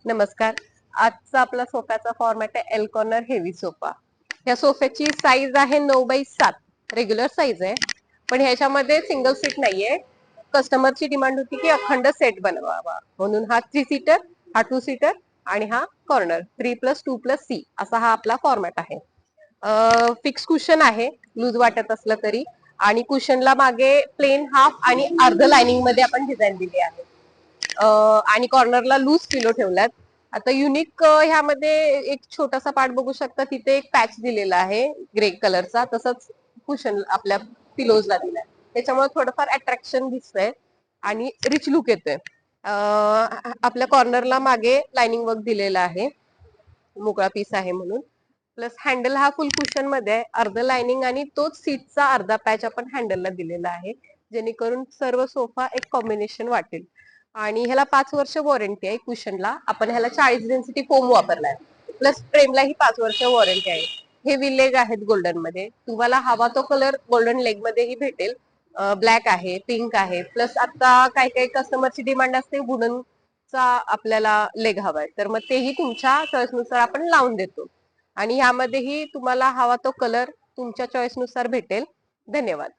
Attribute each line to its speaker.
Speaker 1: नमस्कार. आजचा आपला सोफ्याचा फॉर्मॅट आहे एल कॉर्नर हेवी सोफा. या सोफ्याची साईज आहे 9x7 रेग्युलर साईज आहे, पण ह्याच्यामध्ये सिंगल सीट नाहीये. कस्टमरची डिमांड होती की अखंड सेट बनवावा, म्हणून हा 3 सीटर, हा 2 सीटर आणि हा कॉर्नर 3+2+C असा हा आपला फॉर्मॅट आहे. फिक्स कुशन आहे लूज वाटत असलं तरी, आणि कुशनला मागे प्लेन हाफ आणि अर्ध लाइनिंग मध्ये आपण डिझाईन दिली आहे. आणि कॉर्नरला लूज पिलो ठेवल्यात. आता युनिक ह्यामध्ये एक छोटासा पार्ट बघू शकता, तिथे एक पॅच दिलेला आहे ग्रे कलरचा, तसंच कुशन आपल्या पिलोजला दिलाय. त्याच्यामुळे थोडंफार अट्रॅक्शन दिसतंय आणि रिच लुक येतोय. आपल्या कॉर्नरला मागे लाइनिंग वर्क दिलेला आहे, मोकळा पीस आहे म्हणून. प्लस हँडल हा फुल कुशन मध्ये आहे, अर्ध लाइनिंग आणि तोच सीटचा अर्धा पॅच आपण हँडलला दिलेला आहे, जेणेकरून सर्व सोफा एक कॉम्बिनेशन वाटेल. आणि ह्याला 5 वर्ष वॉरंटी आहे. कुशनला आपण ह्याला 40 डेन्सिटी फोम वापरलाय, प्लस फ्रेमला ही 5 वर्ष वॉरंटी आहे. हे विलेग आहेत गोल्डन मध्ये, तुम्हाला हवा तो कलर गोल्डन लेग मध्येही भेटेल. ब्लॅक आहे, पिंक आहे, प्लस आता काही काही कस्टमरची डिमांड असते वुडनचा आपल्याला लेग हवाय, तर मग तेही तुमच्या चॉईसनुसार आपण लावून देतो. आणि ह्यामध्येही तुम्हाला हवा तो कलर तुमच्या चॉईसनुसार भेटेल. धन्यवाद.